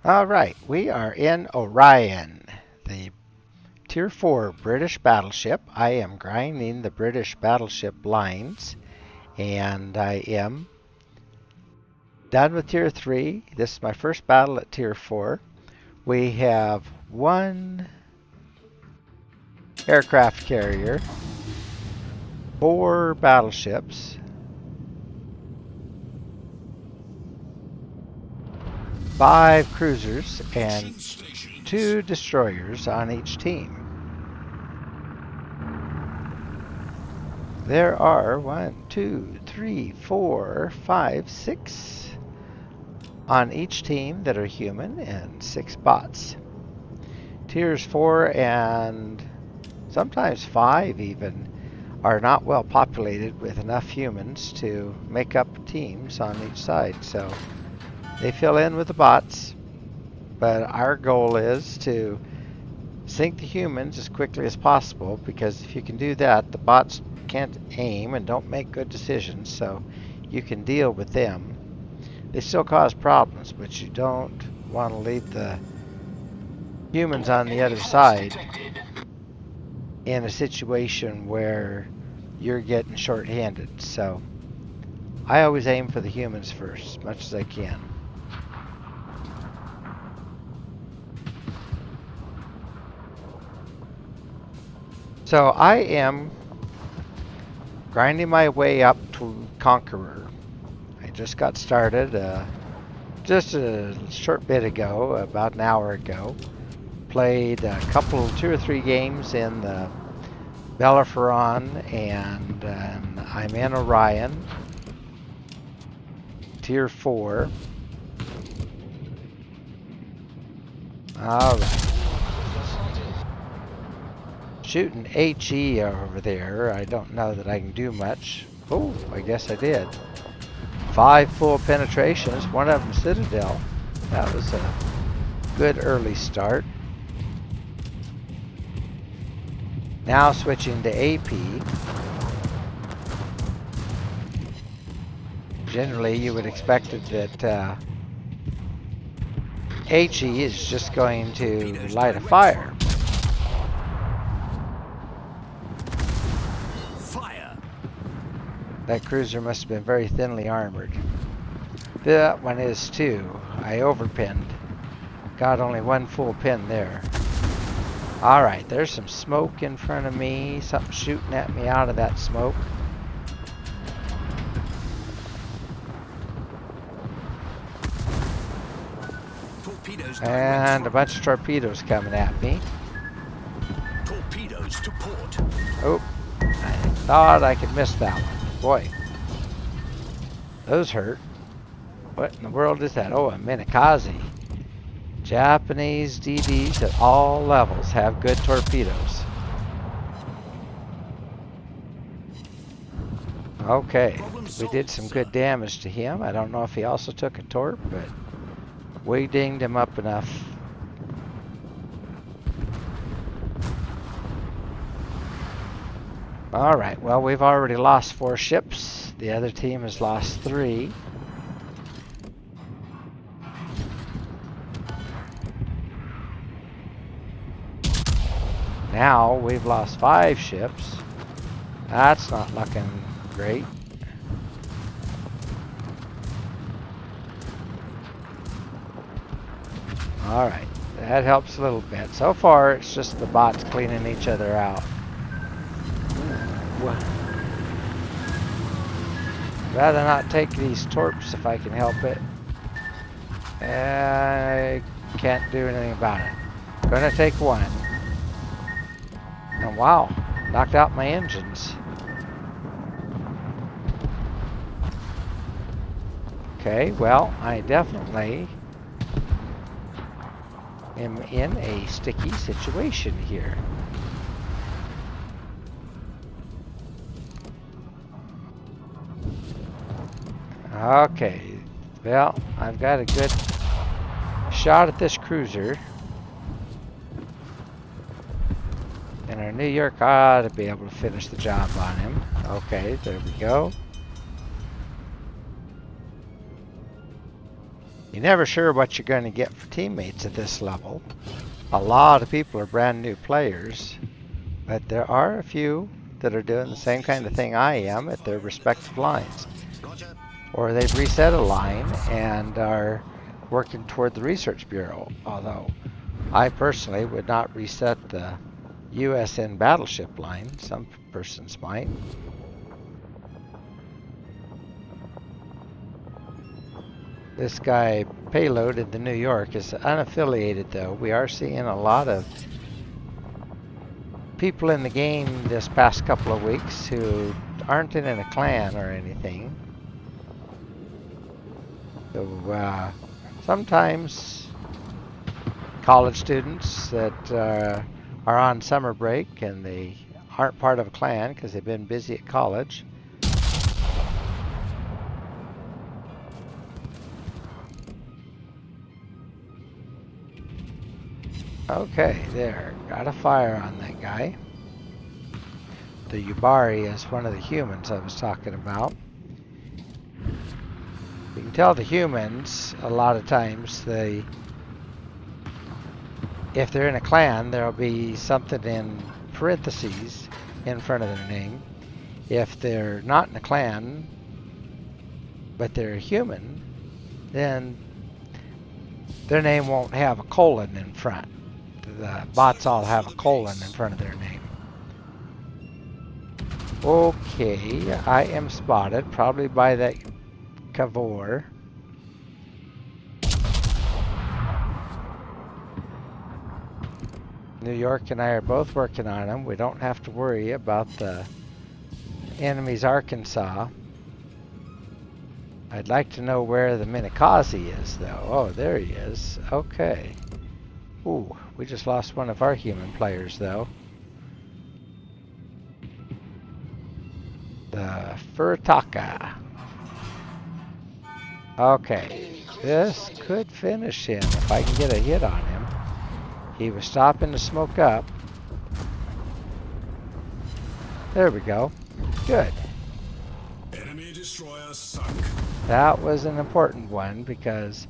All right, we are in Orion, the Tier 4 British battleship. I am grinding the British battleship lines, and I am done with Tier 3. This is my first battle at Tier 4. We have one aircraft carrier, 4 battleships, 5 cruisers, and 2 destroyers on each team. There are 1, 2, 3, 4, 5, 6 on each team that are human and 6 bots. Tiers 4 and sometimes 5 even are not well populated with enough humans to make up teams on each side, so they fill in with the bots. But our goal is to sink the humans as quickly as possible, because if you can do that, the bots can't aim and don't make good decisions, so you can deal with them. They still cause problems, but you don't want to leave the humans on the other side in a situation where you're getting short-handed. So I always aim for the humans first, as much as I can. So I am grinding my way up to Conqueror. I just got started just a short bit ago, about an hour ago. Played a couple, 2 or 3 games in the Bellerophon, and I'm in Orion, Tier 4. Alright. Shooting HE over there. I don't know that I can do much. Oh, I guess I did. 5 full penetrations, one of them Citadel. That was a good early start. Now switching to AP. Generally, you would expect that HE is just going to light a fire. That cruiser must have been very thinly armored. That one is too. I overpinned. Got only 1 full pin there. Alright, there's some smoke in front of me. Something shooting at me out of that smoke. And a bunch of torpedoes coming at me. Torpedoes to port. Oh, I thought I could miss that one. Boy, those hurt. What in the world is that? Oh, a Minakaze. Japanese DDs at all levels have good torpedoes. Okay, we did some good damage to him. I don't know if he also took a torp, but we dinged him up enough. Alright, well, we've already lost 4 ships. The other team has lost 3. Now we've lost 5 ships. That's not looking great. Alright, that helps a little bit. So far, it's just the bots cleaning each other out. Rather not take these torps if I can help it. I can't do anything about it. Gonna take 1. And wow, knocked out my engines. Okay, well, I definitely am in a sticky situation here. Okay, well, I've got a good shot at this cruiser. And our New York ought to be able to finish the job on him. Okay, there we go. You're never sure what you're going to get for teammates at this level. A lot of people are brand new players, but there are a few that are doing the same kind of thing I am at their respective lines. Or they've reset a line and are working toward the Research Bureau, although I personally would not reset the USN battleship line. Some persons might. This guy, Payload in the New York, is unaffiliated, though. We are seeing a lot of people in the game this past couple of weeks who aren't in a clan or anything. So sometimes college students that are on summer break and they aren't part of a clan because they've been busy at college. Okay, there. Got a fire on that guy. The Yubari is one of the humans I was talking about. You can tell the humans, a lot of times, if they're in a clan, there'll be something in parentheses in front of their name. If they're not in a clan, but they're a human, then their name won't have a colon in front. The bots all have a colon in front of their name. Okay, I am spotted, probably by that Conqueror. New York and I are both working on them. We don't have to worry about the enemy's Arkansas. I'd like to know where the Minikaze is, though. Oh, there he is. Okay. Ooh, we just lost one of our human players, though. The Furitaka. Okay, this could finish him if I can get a hit on him. He was stopping to smoke up. There we go. Good. Enemy destroyer sunk. That was an important one because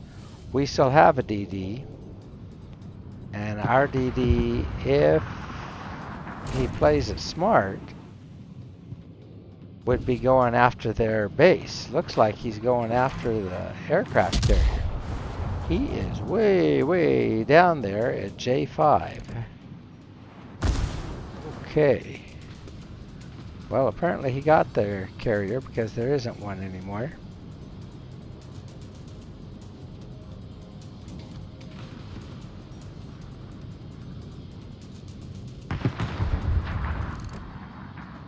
we still have a DD. And our DD, if he plays it smart, would be going after their base. Looks like he's going after the aircraft carrier. He is way, way down there at J5. Okay. Well, apparently he got their carrier because there isn't one anymore.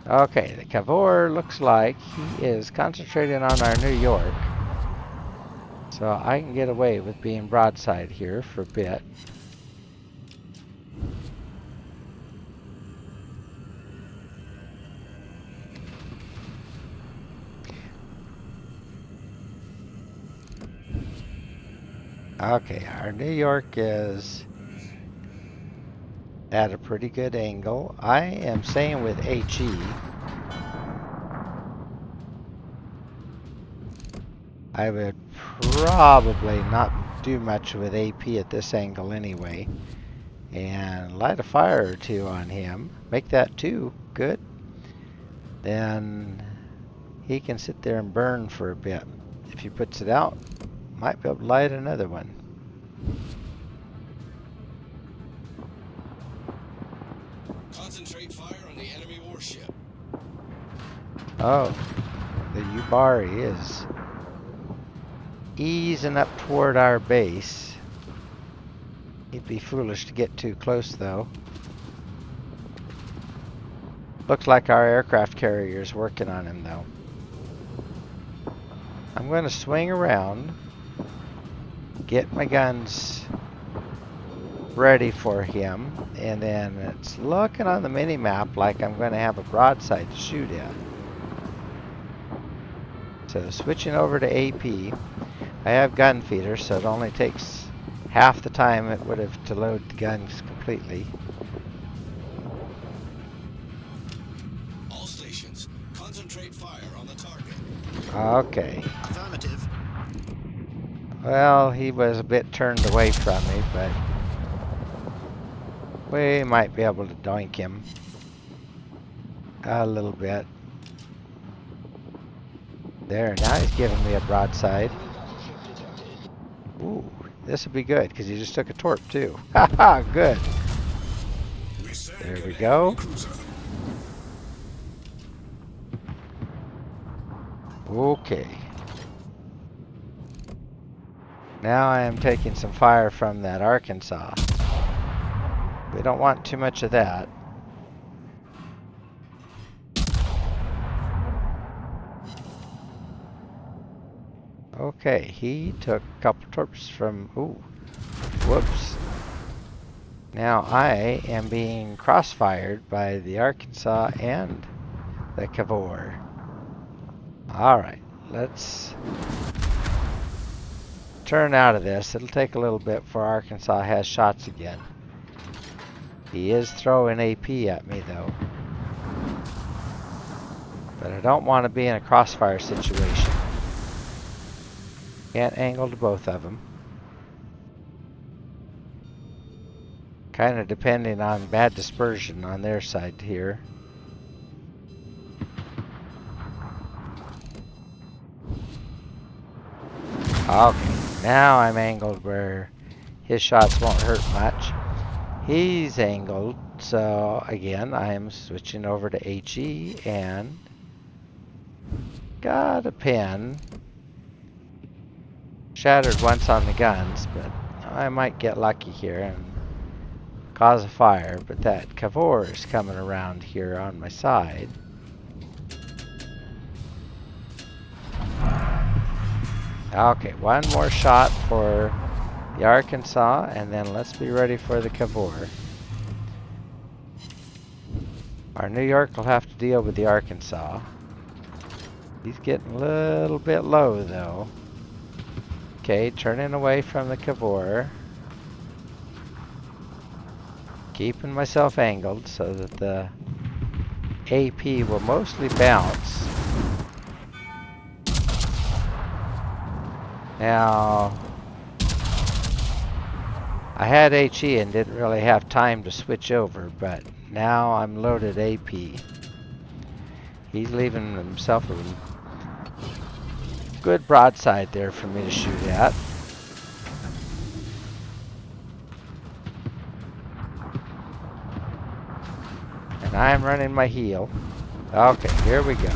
Okay, the Conqueror looks like he is concentrating on our New York. So I can get away with being broadside here for a bit. Okay, our New York is at a pretty good angle. I am staying with HE. I would probably not do much with AP at this angle anyway. And light a fire or two on him. Make that 2. Good. Then he can sit there and burn for a bit. If he puts it out, might be able to light another one. Concentrate fire on the enemy warship. Oh, the Yubari is easing up toward our base. He'd be foolish to get too close, though. Looks like our aircraft carrier is working on him, though. I'm going to swing around, get my guns ready for him, and then it's looking on the mini-map like I'm going to have a broadside to shoot at. So switching over to AP, I have gun feeder, so it only takes half the time it would have to load the guns completely. All stations, concentrate fire on the target. Okay. Affirmative. Well, he was a bit turned away from me, but we might be able to doink him a little bit. There, now he's giving me a broadside. Ooh, this will be good, because he just took a torp, too. Haha, good. There we go. Okay. Now I am taking some fire from that Arkansas. We don't want too much of that. Okay, he took a couple torps from... Ooh, whoops. Now I am being crossfired by the Arkansas and the Conqueror. Alright, let's turn out of this. It'll take a little bit before Arkansas has shots again. He is throwing AP at me though. But I don't want to be in a crossfire situation. Can't angle to both of them. Kind of depending on bad dispersion on their side here. Okay, now I'm angled where his shots won't hurt much. He's angled, so again, I am switching over to HE and got a pin. Shattered once on the guns, but I might get lucky here and cause a fire. But that Conqueror is coming around here on my side. Okay, one more shot for the Arkansas, and then let's be ready for the Conqueror. Our New York will have to deal with the Arkansas. He's getting a little bit low, though. Okay, turning away from the Conqueror. Keeping myself angled so that the AP will mostly bounce. Now, I had HE and didn't really have time to switch over, but now I'm loaded AP. He's leaving himself a good broadside there for me to shoot at. And I'm running my heel. Okay, here we go.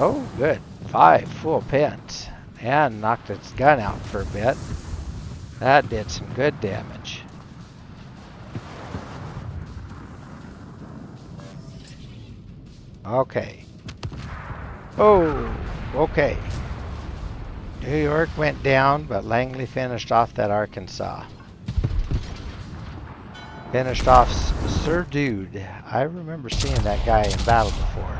Oh, good. 5 full pins. And knocked its gun out for a bit. That did some good damage. Okay. Oh, okay. New York went down, but Langley finished off that Arkansas. Finished off Sir Dude. I remember seeing that guy in battle before.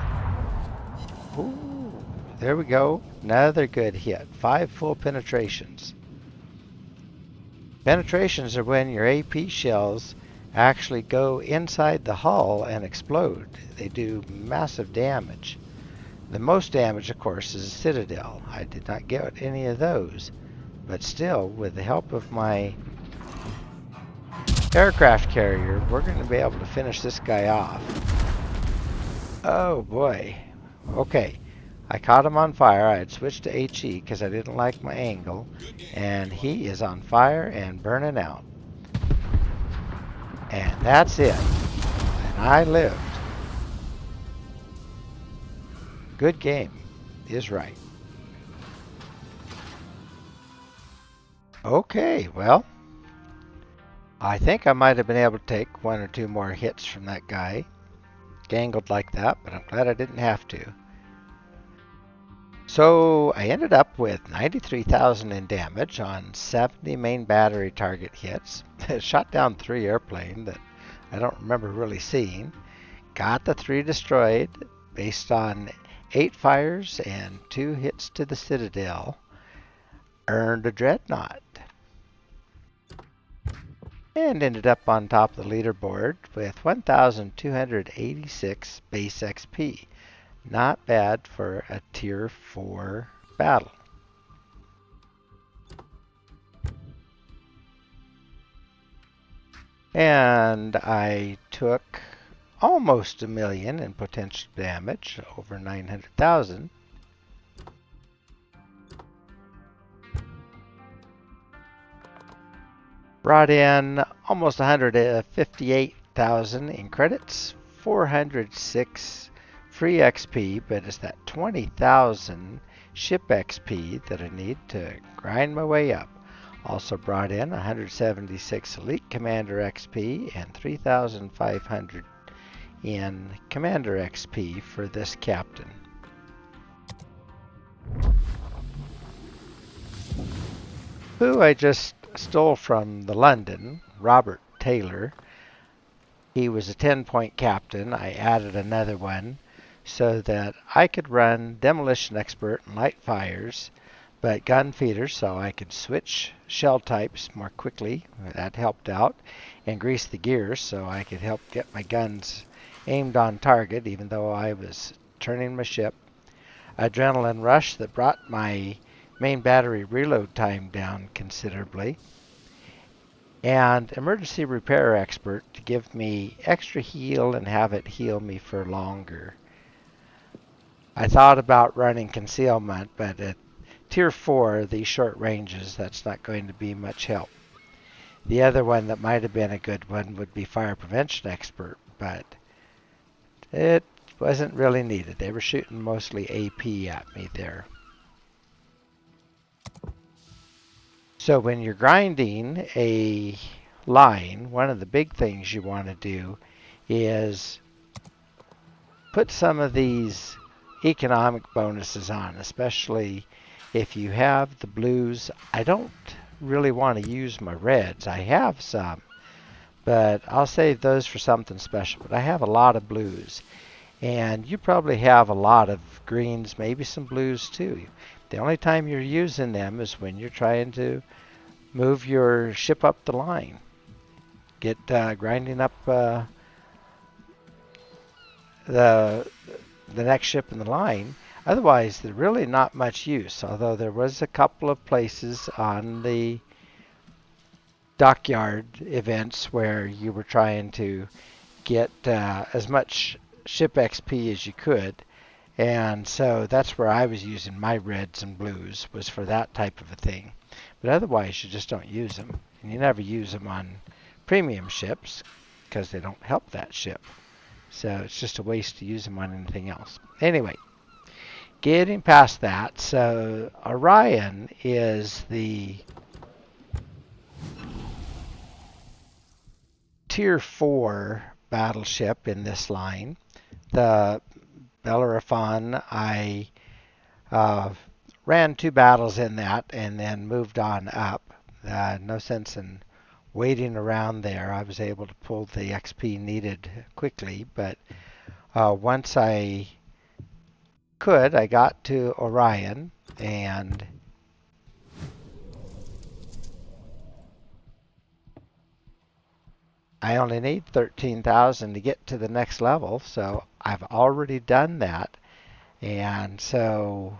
Ooh, there we go. Another good hit. 5 full penetrations. Penetrations are when your AP shells actually go inside the hull and explode. They do massive damage. The most damage, of course, is a Citadel. I did not get any of those. But still, with the help of my aircraft carrier, we're going to be able to finish this guy off. Oh boy. Okay. I caught him on fire. I had switched to HE because I didn't like my angle. And he is on fire and burning out. And that's it. And I lived. Good game is right. Okay, well, I think I might have been able to take 1 or 2 more hits from that guy. Angled like that, but I'm glad I didn't have to. So I ended up with 93,000 in damage on 70 main battery target hits. Shot down 3 airplanes that I don't remember really seeing. Got the 3 destroyed based on 8 fires and 2 hits to the Citadel. Earned a Dreadnought. And ended up on top of the leaderboard with 1,286 base XP. Not bad for a tier 4 battle. And I took almost 1,000,000 in potential damage, over 900,000. Brought in almost 158,000 in credits, 406 free XP, but it's that 20,000 ship XP that I need to grind my way up. Also brought in 176 Elite Commander XP and 3,500 in Commander XP for this captain. Who I just stole from the London, Robert Taylor. He was a 10-point captain. I added another one so that I could run Demolition Expert and Light Fires, but gun feeders so I could switch shell types more quickly. That helped out. And grease the gears so I could help get my guns aimed on target even though I was turning my ship. Adrenaline Rush that brought my main battery reload time down considerably. And Emergency Repair Expert to give me extra heal and have it heal me for longer. I thought about running Concealment, but at Tier 4, these short ranges, that's not going to be much help. The other one that might have been a good one would be Fire Prevention Expert, but it wasn't really needed. They were shooting mostly AP at me there. So when you're grinding a line, one of the big things you want to do is put some of these economic bonuses on, especially if you have the blues. I don't really want to use my reds. I have some, but I'll save those for something special. But I have a lot of blues, and you probably have a lot of greens, maybe some blues too. The only time you're using them is when you're trying to move your ship up the line. Get grinding up the next ship in the line. Otherwise, they're really not much use, although there was a couple of places on the dockyard events where you were trying to get as much ship XP as you could. And so that's where I was using my reds and blues, was for that type of a thing. But otherwise, you just don't use them. And you never use them on premium ships because they don't help that ship. So it's just a waste to use them on anything else. Anyway, getting past that, so Orion is the Tier 4 battleship in this line. The Bellerophon, I ran 2 battles in that and then moved on up. No sense in waiting around there. I was able to pull the XP needed quickly, but once I could, I got to Orion, and I only need 13,000 to get to the next level, so I've already done that. And so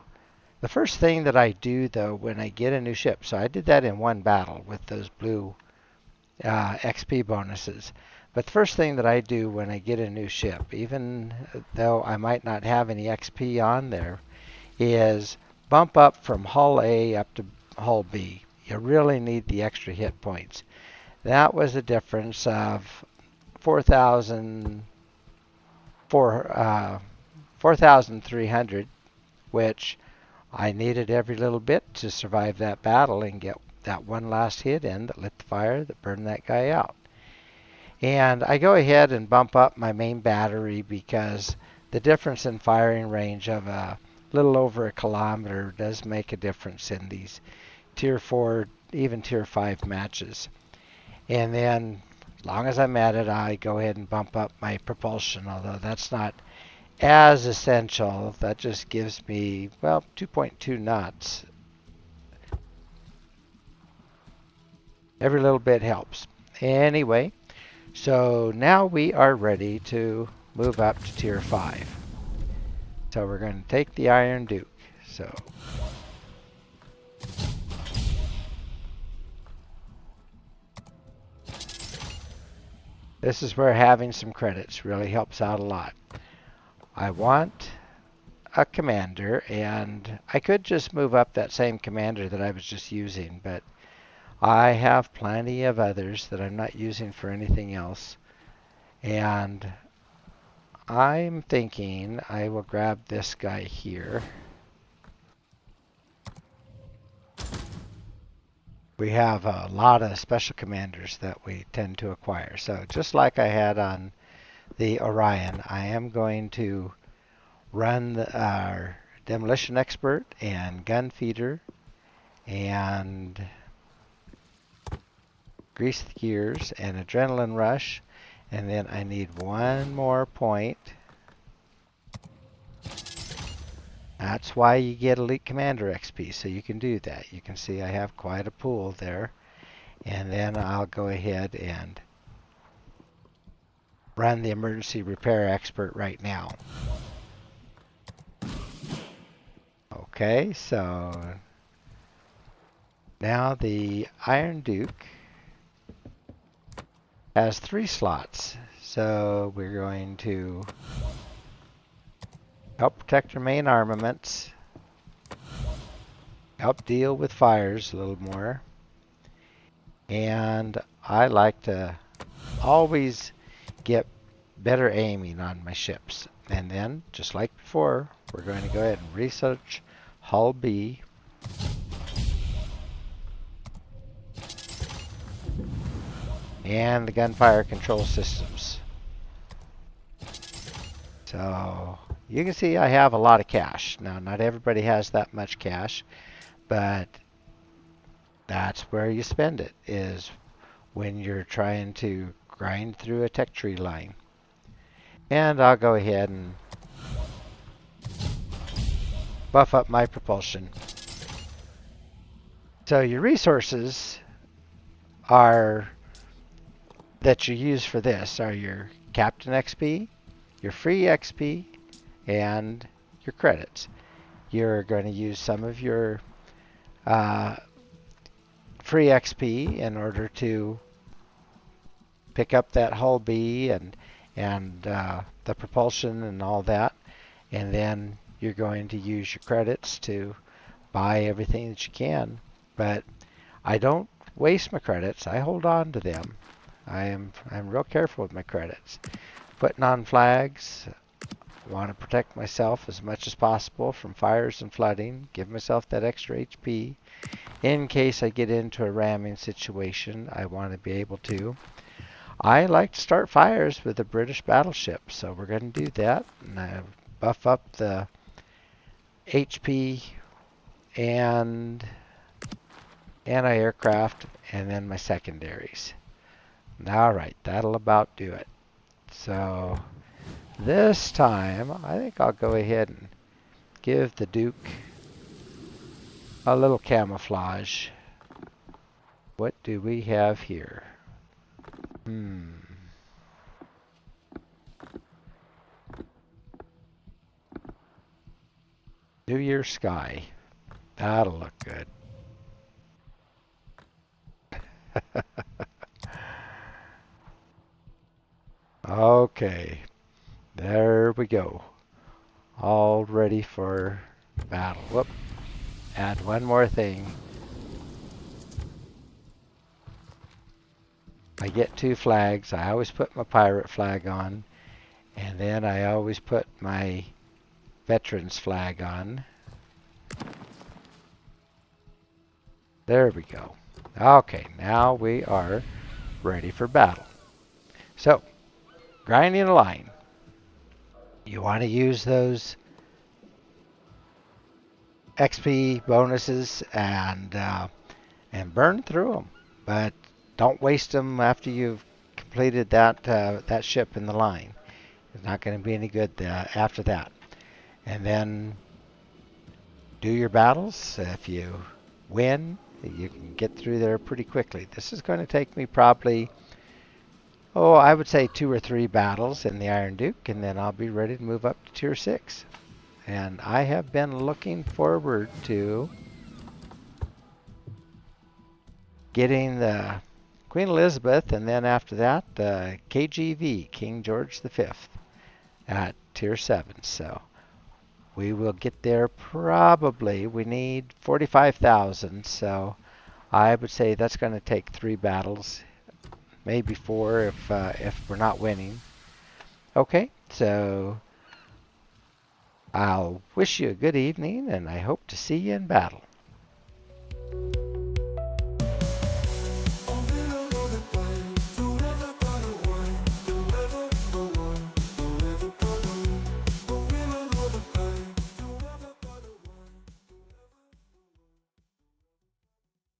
the first thing that I do, though, when I get a new ship, so I did that in one battle with those blue XP bonuses. But the first thing that I do when I get a new ship, even though I might not have any XP on there, is bump up from hull A up to hull B. You really need the extra hit points. That was a difference of 4,300, which I needed every little bit to survive that battle and get that one last hit in that lit the fire that burned that guy out. And I go ahead and bump up my main battery because the difference in firing range of a little over a kilometer does make a difference in these Tier 4, even Tier 5 matches. And then, as long as I'm at it, I go ahead and bump up my propulsion, although that's not as essential. That just gives me, well, 2.2 knots. Every little bit helps. Anyway, so now we are ready to move up to Tier 5. So we're going to take the Iron Duke. So this is where having some credits really helps out a lot. I want a commander, and I could just move up that same commander that I was just using, but I have plenty of others that I'm not using for anything else. And I'm thinking I will grab this guy here. We have a lot of special commanders that we tend to acquire. So just like I had on the Orion, I am going to run our demolition expert and gun feeder and grease the gears and adrenaline rush. And then I need one more point. That's why you get Elite Commander XP, so you can do that. You can see I have quite a pool there. And then I'll go ahead and run the Emergency Repair Expert right now. Okay, so now the Iron Duke has 3 slots. So we're going to help protect our main armaments, help deal with fires a little more, and I like to always get better aiming on my ships. And then, just like before, we're going to go ahead and research Hull B. And the gunfire control systems. So you can see I have a lot of cash. Now, not everybody has that much cash, but that's where you spend it, is when you're trying to grind through a tech tree line. And I'll go ahead and buff up my propulsion. So your resources are that you use for this are your Captain XP, your free XP, and your credits. You're going to use some of your free XP in order to pick up that hull B and the propulsion and all that, and then you're going to use your credits to buy everything that you can. But I don't waste my credits. I hold on to them. I'm real careful with my credits. Putting on flags. Want to protect myself as much as possible from fires and flooding. Give myself that extra HP. In case I get into a ramming situation, I want to be able to. I like to start fires with a British battleship, so we're going to do that. And I buff up the HP and anti-aircraft, and then my secondaries. Alright, that'll about do it. So this time, I think I'll go ahead and give the Duke a little camouflage. What do we have here? New Year Sky. That'll look good. Okay, there we go. All ready for battle. Whoop. Add one more thing. I get 2 flags. I always put my pirate flag on, and then I always put my veterans flag on. There we go. Okay, now we are ready for battle. So, grinding a line. You want to use those XP bonuses and burn through them, but don't waste them after you've completed that ship in the line. It's not going to be any good after that. And then do your battles. If you win, you can get through there pretty quickly. This is going to take me probably, I would say 2 or 3 battles in the Iron Duke, and then I'll be ready to move up to Tier 6. And I have been looking forward to getting the Queen Elizabeth, and then after that, the KGV, King George V, at Tier 7. So we will get there probably. We need 45,000, so I would say that's going to take 3 battles, maybe 4 if we're not winning. Okay, so I'll wish you a good evening, and I hope to see you in battle.